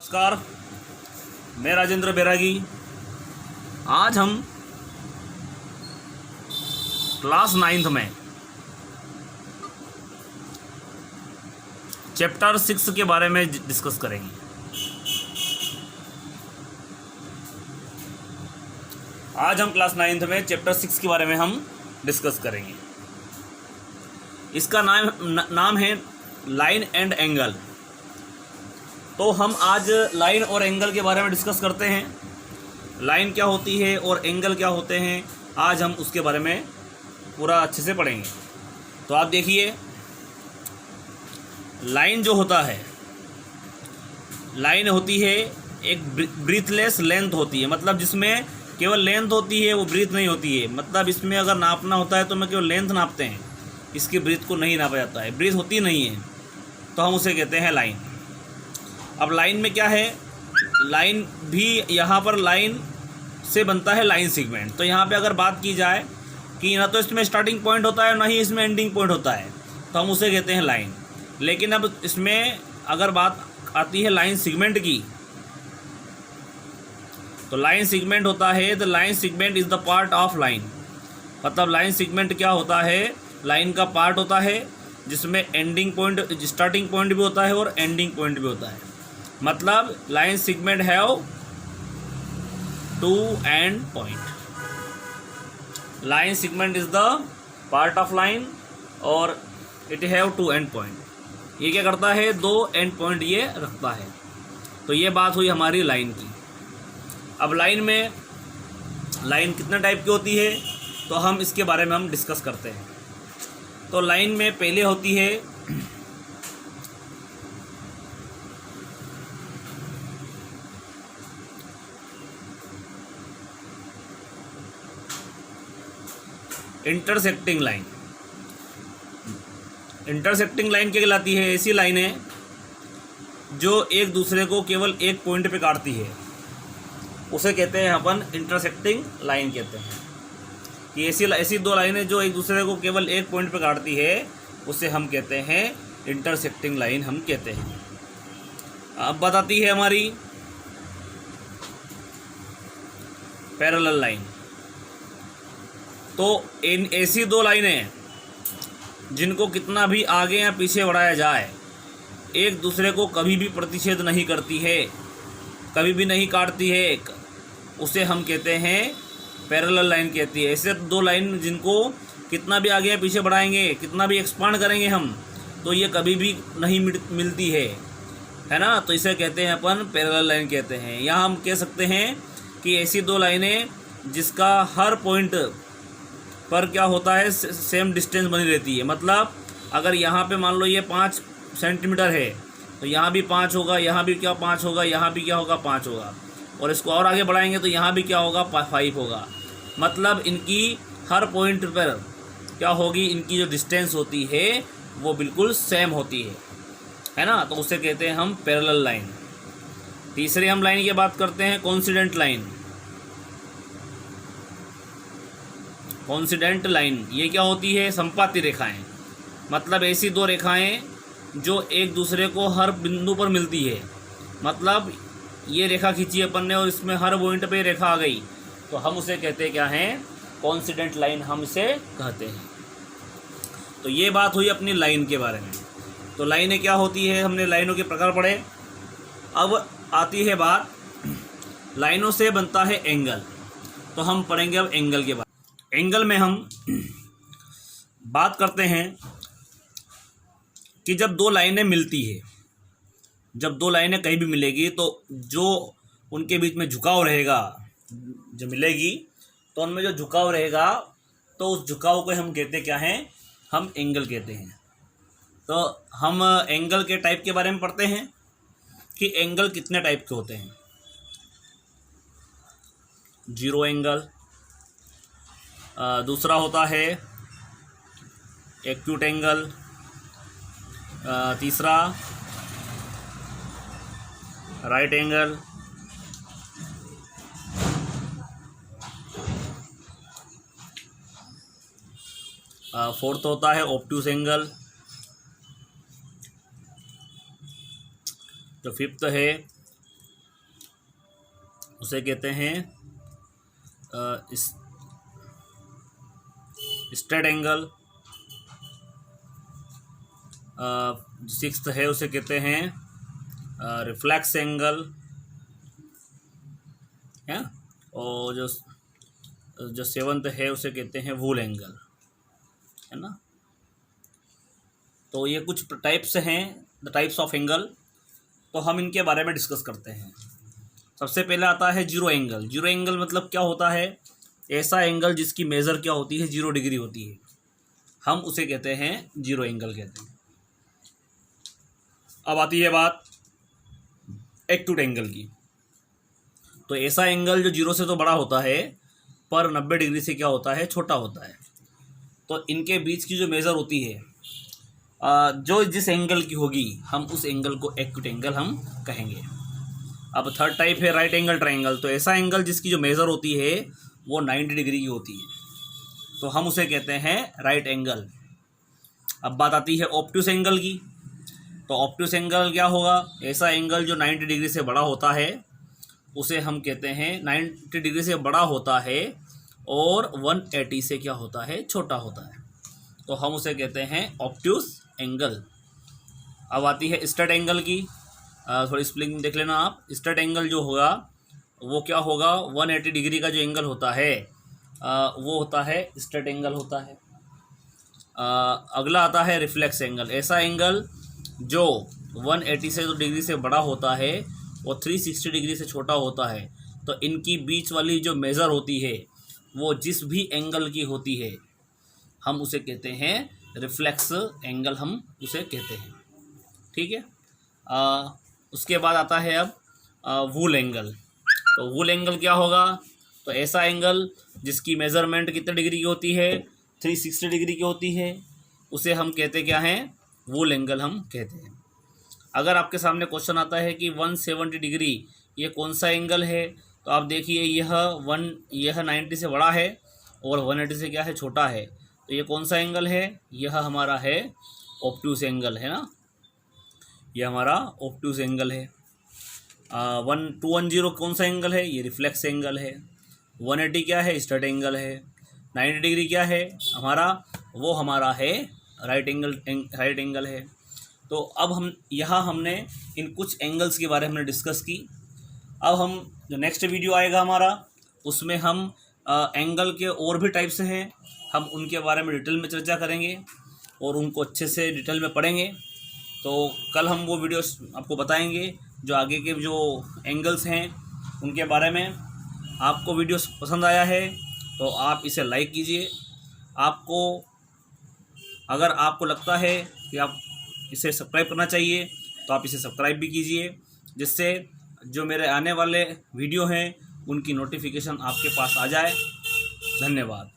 नमस्कार, मैं राजेंद्र बैरागी। आज हम क्लास 9th में चैप्टर 6 के बारे में डिस्कस करेंगे। आज हम क्लास 9th में चैप्टर 6 के बारे में हम डिस्कस करेंगे। इसका नाम है लाइन एंड एंगल। तो हम आज लाइन और एंगल के बारे में डिस्कस करते हैं। लाइन क्या होती है और एंगल क्या होते हैं, आज हम उसके बारे में पूरा अच्छे से पढ़ेंगे। तो आप देखिए, लाइन जो होता है, लाइन होती है एक ब्रीथलेस लेंथ होती है, मतलब जिसमें केवल लेंथ होती है, वो ब्रीथ नहीं होती है। मतलब इसमें अगर नापना होता है तो मैं केवल लेंथ नापते हैं, इसकी ब्रीथ को नहीं नापा जाता है, ब्रीथ होती नहीं है, तो हम उसे कहते हैं लाइन। अब लाइन में क्या है, लाइन भी यहाँ पर लाइन से बनता है लाइन सेगमेंट। तो यहाँ पे अगर बात की जाए कि ना तो इसमें स्टार्टिंग पॉइंट होता है, ना ही इसमें एंडिंग पॉइंट होता है, तो हम उसे कहते हैं लाइन। लेकिन अब इसमें अगर बात आती है लाइन सेगमेंट की, तो लाइन सेगमेंट होता है, the line segment is the part of line. मतलब लाइन सेगमेंट क्या होता है, लाइन का पार्ट होता है जिसमें एंडिंग पॉइंट, स्टार्टिंग पॉइंट भी होता है और एंडिंग पॉइंट भी होता है। मतलब line segment have 2 and point. Line segment is the part of line और इट हैव 2 एंड पॉइंट। ये क्या करता है, 2 एंड पॉइंट ये रखता है। तो ये बात हुई हमारी लाइन की। अब लाइन में, लाइन कितने टाइप की होती है, तो हम इसके बारे में हम डिस्कस करते हैं। तो लाइन में पहले होती है इंटरसेक्टिंग लाइन। इंटरसेक्टिंग लाइन क्या कहलाती है, ऐसी लाइन है जो एक दूसरे को केवल एक पॉइंट पे काटती है, उसे कहते हैं अपन इंटरसेक्टिंग लाइन कहते हैं। कि ऐसी 2 लाइनें जो एक दूसरे को केवल एक पॉइंट पे काटती है, उसे हम कहते हैं इंटरसेक्टिंग लाइन हम कहते हैं। अब बात आती है हमारी पैरेलल लाइन। तो इन ऐसी 2 लाइनें जिनको कितना भी आगे या पीछे बढ़ाया जाए, एक दूसरे को कभी भी प्रतिच्छेद नहीं करती है, कभी भी नहीं काटती है, उसे हम कहते हैं पैरेलल लाइन कहती है। ऐसे 2 लाइन जिनको कितना भी आगे या पीछे बढ़ाएंगे, कितना भी एक्सपांड करेंगे हम, तो ये कभी भी नहीं मिलती है ना। तो इसे कहते हैं अपन पैरेलल लाइन कहते हैं। यहाँ हम कह सकते हैं कि ऐसी 2 लाइनें जिसका हर पॉइंट पर क्या होता है, सेम डिस्टेंस बनी रहती है। मतलब अगर यहाँ पे मान लो ये 5 सेंटीमीटर है, तो यहाँ भी 5 होगा, यहाँ भी क्या 5 होगा, यहाँ भी क्या होगा 5 होगा, और इसको और आगे बढ़ाएंगे तो यहाँ भी क्या होगा 5 होगा। मतलब इनकी हर पॉइंट पर क्या होगी, इनकी जो डिस्टेंस होती है वो बिल्कुल सेम होती है ना। तो उसे कहते हैं हम पैरेलल लाइन। तीसरे हम लाइन की बात करते हैं कोइंसिडेंट लाइन। कोइंसिडेंट लाइन ये क्या होती है, संपाती रेखाएं। मतलब ऐसी 2 रेखाएं जो एक दूसरे को हर बिंदु पर मिलती है। मतलब ये रेखा खींची अपन ने और इसमें हर पॉइंट पे रेखा आ गई, तो हम उसे कहते क्या हैं, कोइंसिडेंट लाइन हम इसे कहते हैं। तो ये बात हुई अपनी लाइन के बारे में। तो लाइनें क्या होती है, हमने लाइनों के प्रकार पढ़े। अब आती है बात, लाइनों से बनता है एंगल। तो हम पढ़ेंगे अब एंगल के बारे में। एंगल में हम बात करते हैं कि जब 2 लाइनें मिलती है, जब 2 लाइनें कहीं भी मिलेगी, तो जो उनके बीच में झुकाव रहेगा, जो मिलेगी तो उनमें जो झुकाव रहेगा, तो उस झुकाव को हम कहते क्या हैं, हम एंगल कहते हैं। तो हम एंगल के टाइप के बारे में पढ़ते हैं कि एंगल कितने टाइप के होते हैं। 0 एंगल, दूसरा होता है एक्यूट एंगल, तीसरा राइट एंगल, फोर्थ होता है ऑब्ट्यूस एंगल, जो फिफ्थ है उसे कहते हैं स्ट्रेट एंगल। सिक्स्थ है उसे कहते हैं रिफ्लेक्स एंगल है। और जो सेवंथ है उसे कहते हैं वूल एंगल, है ना। तो ये कुछ टाइप्स हैं, द टाइप्स ऑफ एंगल। तो हम इनके बारे में डिस्कस करते हैं। सबसे पहले आता है जीरो एंगल। जीरो एंगल मतलब क्या होता है? ऐसा एंगल जिसकी मेज़र क्या होती है, 0 डिग्री होती है, हम उसे कहते हैं जीरो एंगल कहते हैं। अब आती है बात एक्यूट एंगल की। तो ऐसा एंगल जो 0 से तो बड़ा होता है पर 90 डिग्री से क्या होता है, छोटा होता है। तो इनके बीच की जो मेज़र होती है, जो जिस एंगल की होगी, हम उस एंगल को एक्यूट एंगल हम कहेंगे। अब थर्ड टाइप है राइट एंगल ट्रायंगल। तो ऐसा एंगल जिसकी जो मेज़र होती है वो 90 डिग्री की होती है, तो हम उसे कहते हैं राइट एंगल। अब बात आती है ऑब्ट्यूस एंगल की। तो ऑब्ट्यूस एंगल क्या होगा? ऐसा एंगल जो 90 डिग्री से बड़ा होता है उसे हम कहते हैं 90 डिग्री से बड़ा होता है और 180 से क्या होता है, छोटा होता है, तो हम उसे कहते हैं ऑब्ट्यूस एंगल। अब आती है स्ट्रेट एंगल की। थोड़ी स्पेलिंग देख लेना आप। स्ट्रेट एंगल जो होगा वो क्या होगा, 180 डिग्री का जो एंगल होता है वो होता है स्ट्रेट एंगल होता है। अगला आता है रिफ्लेक्स एंगल। ऐसा एंगल जो 180 से डिग्री से बड़ा होता है और 360 डिग्री से छोटा होता है, तो इनकी बीच वाली जो मेज़र होती है वो जिस भी एंगल की होती है हम उसे कहते हैं रिफ्लेक्स एंगल, हम उसे कहते हैं। ठीक है। उसके बाद आता है अब वूल एंगल। तो वूल एंगल क्या होगा? तो ऐसा एंगल जिसकी मेज़रमेंट कितने डिग्री की होती है, 360 डिग्री की होती है, उसे हम कहते क्या हैं, वूल एंगल हम कहते हैं। अगर आपके सामने क्वेश्चन आता है कि 170 डिग्री ये कौन सा एंगल है, तो आप देखिए यह 90 से बड़ा है और 180 से क्या है, छोटा है, तो ये कौन सा एंगल है? यह हमारा है ऑब्ट्यूस एंगल, है ना। यह हमारा ऑब्ट्यूस एंगल है। 210 कौन सा एंगल है? ये रिफ्लेक्स एंगल है। 180 क्या है? स्ट्रेट एंगल है। 90 डिग्री क्या है हमारा? वो हमारा है राइट एंगल है। तो अब हमने इन कुछ एंगल्स के बारे में डिस्कस की। अब हम जो नेक्स्ट वीडियो आएगा हमारा, उसमें हम एंगल के और भी टाइप्स हैं, हम उनके बारे में डिटेल में चर्चा करेंगे और उनको अच्छे से डिटेल में पढ़ेंगे। तो कल हम वो वीडियोस आपको बताएंगे जो आगे के जो एंगल्स हैं उनके बारे में। आपको वीडियोस पसंद आया है तो आप इसे लाइक कीजिए। अगर आपको लगता है कि आप इसे सब्सक्राइब करना चाहिए तो आप इसे सब्सक्राइब भी कीजिए, जिससे जो मेरे आने वाले वीडियो हैं उनकी नोटिफिकेशन आपके पास आ जाए। धन्यवाद।